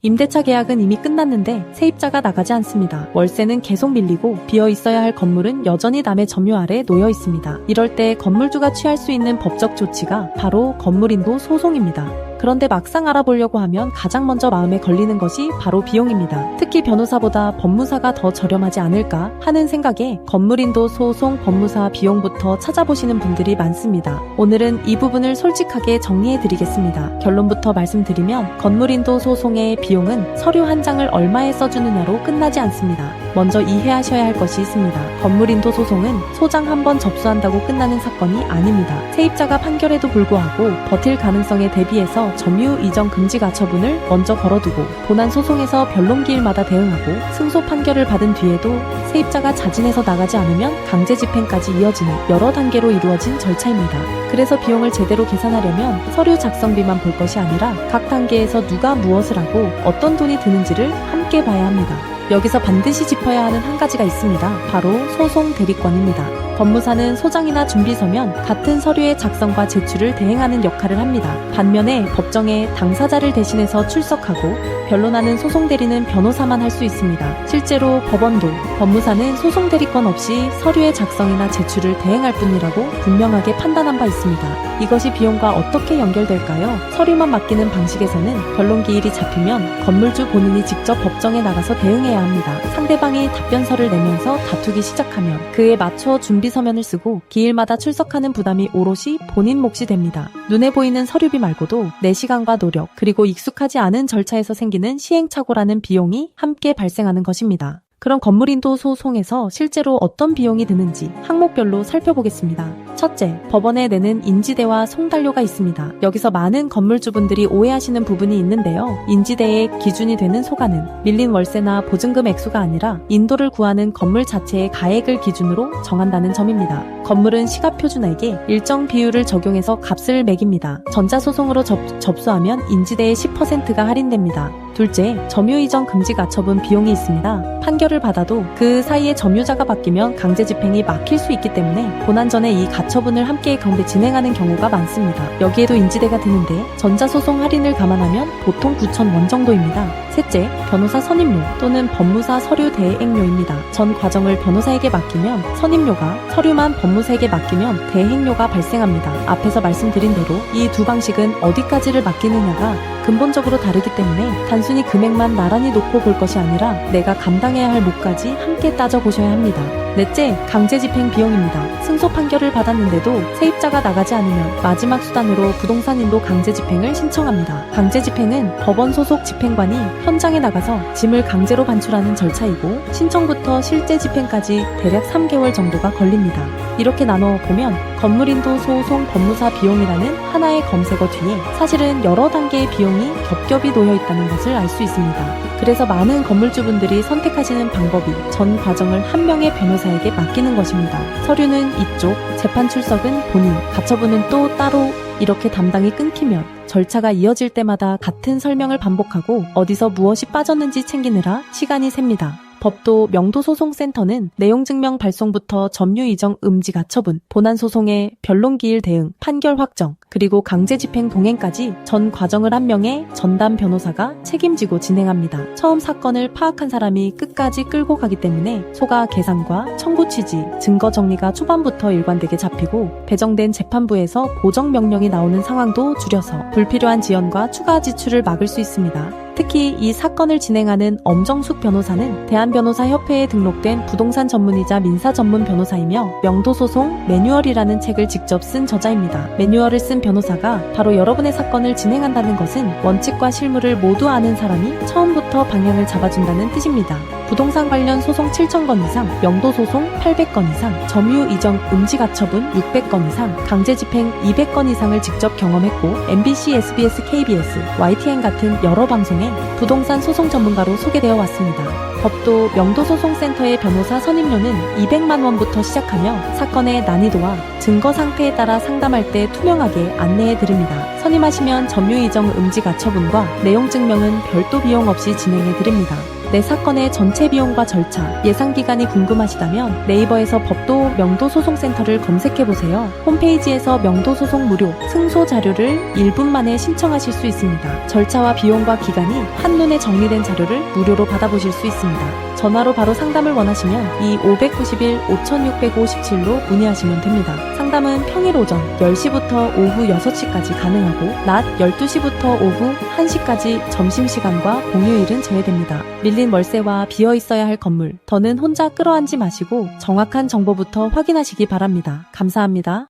임대차 계약은 이미 끝났는데 세입자가 나가지 않습니다. 월세는 계속 밀리고 비어 있어야 할 건물은 여전히 남의 점유 아래 놓여 있습니다. 이럴 때 건물주가 취할 수 있는 법적 조치가 바로 건물인도 소송입니다. 그런데 막상 알아보려고 하면 가장 먼저 마음에 걸리는 것이 바로 비용입니다. 특히 변호사보다 법무사가 더 저렴하지 않을까 하는 생각에 건물인도 소송, 법무사 비용부터 찾아보시는 분들이 많습니다. 오늘은 이 부분을 솔직하게 정리해드리겠습니다. 결론부터 말씀드리면 건물인도 소송의 비용은 서류 한 장을 얼마에 써주느냐로 끝나지 않습니다. 먼저 이해하셔야 할 것이 있습니다. 건물인도 소송은 소장 한 번 접수한다고 끝나는 사건이 아닙니다. 세입자가 판결에도 불구하고 버틸 가능성에 대비해서 점유 이전 금지 가처분을 먼저 걸어두고 본안 소송에서 변론기일마다 대응하고 승소 판결을 받은 뒤에도 세입자가 자진해서 나가지 않으면 강제 집행까지 이어지는 여러 단계로 이루어진 절차입니다. 그래서 비용을 제대로 계산하려면 서류 작성비만 볼 것이 아니라 각 단계에서 누가 무엇을 하고 어떤 돈이 드는지를 함께 봐야 합니다. 여기서 반드시 짚어야 하는 한 가지가 있습니다. 바로 소송 대리권입니다. 법무사는 소장이나 준비서면 같은 서류의 작성과 제출을 대행하는 역할을 합니다. 반면에 법정에 당사자를 대신해서 출석하고 변론하는 소송 대리는 변호사만 할 수 있습니다. 실제로 법원도 법무사는 소송 대리권 없이 서류의 작성이나 제출을 대행할 뿐이라고 분명하게 판단한 바 있습니다. 이것이 비용과 어떻게 연결될까요? 서류만 맡기는 방식에서는 변론기일이 잡히면 건물주 본인이 직접 법정에 나가서 대응해야 합니다. 상대방이 답변서를 내면서 다투기 시작하면 그에 맞춰 준비서면을 쓰고 기일마다 출석하는 부담이 오롯이 본인 몫이 됩니다. 눈에 보이는 서류비 말고도 내 시간과 노력 그리고 익숙하지 않은 절차에서 생기는 시행착오라는 비용이 함께 발생하는 것입니다. 그럼 건물인도 소송에서 실제로 어떤 비용이 드는지 항목별로 살펴보겠습니다. 첫째, 법원에 내는 인지대와 송달료가 있습니다. 여기서 많은 건물주분들이 오해하시는 부분이 있는데요. 인지대의 기준이 되는 소가는 밀린 월세나 보증금 액수가 아니라 인도를 구하는 건물 자체의 가액을 기준으로 정한다는 점입니다. 건물은 시가표준액에 일정 비율을 적용해서 값을 매깁니다. 전자소송으로 접수하면 인지대의 10%가 할인됩니다. 둘째, 점유 이전 금지 가처분 비용이 있습니다. 판결을 받아도 그 사이에 점유자가 바뀌면 강제 집행이 막힐 수 있기 때문에 본안 전에 이 가처분을 함께 진행하는 경우가 많습니다. 여기에도 인지대가 드는데 전자소송 할인을 감안하면 보통 9,000원 정도입니다. 셋째, 변호사 선임료 또는 법무사 서류 대행료입니다. 전 과정을 변호사에게 맡기면 선임료가, 서류만 법무사에게 맡기면 대행료가 발생합니다. 앞에서 말씀드린 대로 이 두 방식은 어디까지를 맡기느냐가 근본적으로 다르기 때문에 단순히 금액만 나란히 놓고 볼 것이 아니라 내가 감당해야 할 몫까지 함께 따져보셔야 합니다. 넷째, 강제집행 비용입니다. 승소 판결을 받았는데도 세입자가 나가지 않으면 마지막 수단으로 부동산인도 강제집행을 신청합니다. 강제집행은 법원 소속 집행관이 현장에 나가서 짐을 강제로 반출하는 절차이고 신청부터 실제 집행까지 대략 3개월 정도가 걸립니다. 이렇게 나눠보면 건물인도 소송 법무사 비용이라는 하나의 검색어 뒤에 사실은 여러 단계의 비용이 겹겹이 놓여 있다는 것을 알 수 있습니다. 그래서 많은 건물주분들이 선택하시는 방법이 전 과정을 한 명의 변호사에게 맡기는 것입니다. 서류는 이쪽, 재판 출석은 본인, 가처분은 또 따로 이렇게 담당이 끊기면 절차가 이어질 때마다 같은 설명을 반복하고 어디서 무엇이 빠졌는지 챙기느라 시간이 셉니다. 법도 명도소송센터는 내용증명 발송부터 점유 이전 음지 가처분, 본안소송의 변론기일 대응, 판결 확정, 그리고 강제집행 동행까지 전 과정을 한 명의 전담 변호사가 책임지고 진행합니다. 처음 사건을 파악한 사람이 끝까지 끌고 가기 때문에 소가 계산과 청구 취지, 증거 정리가 초반부터 일관되게 잡히고 배정된 재판부에서 보정명령이 나오는 상황도 줄여서 불필요한 지연과 추가 지출을 막을 수 있습니다. 특히 이 사건을 진행하는 엄정숙 변호사는 대한변호사협회에 등록된 부동산 전문이자 민사 전문 변호사이며 명도소송 매뉴얼이라는 책을 직접 쓴 저자입니다. 매뉴얼을 쓴 변호사가 바로 여러분의 사건을 진행한다는 것은 원칙과 실무를 모두 아는 사람이 처음부터 방향을 잡아준다는 뜻입니다. 부동산 관련 소송 7,000건 이상, 명도소송 800건 이상, 점유 이전 음지 가처분 600건 이상, 강제집행 200건 이상을 직접 경험했고 MBC, SBS, KBS, YTN 같은 여러 방송에 부동산 소송 전문가로 소개되어 왔습니다. 법도 명도소송센터의 변호사 선임료는 200만 원부터 시작하며 사건의 난이도와 증거 상태에 따라 상담할 때 투명하게 안내해 드립니다. 선임하시면 점유 이전 음지 가처분과 내용 증명은 별도 비용 없이 진행해 드립니다. 내 사건의 전체 비용과 절차, 예상 기간이 궁금하시다면 네이버에서 법도 명도소송센터를 검색해보세요. 홈페이지에서 명도소송 무료 승소 자료를 1분 만에 신청하실 수 있습니다. 절차와 비용과 기간이 한눈에 정리된 자료를 무료로 받아보실 수 있습니다. 전화로 바로 상담을 원하시면 이 591-5657로 문의하시면 됩니다. 상담은 평일 오전 10시부터 오후 6시까지 가능하고 낮 12시부터 오후 1시까지 점심시간과 공휴일은 제외됩니다. 밀린 월세와 비어 있어야 할 건물, 더는 혼자 끌어안지 마시고 정확한 정보부터 확인하시기 바랍니다. 감사합니다.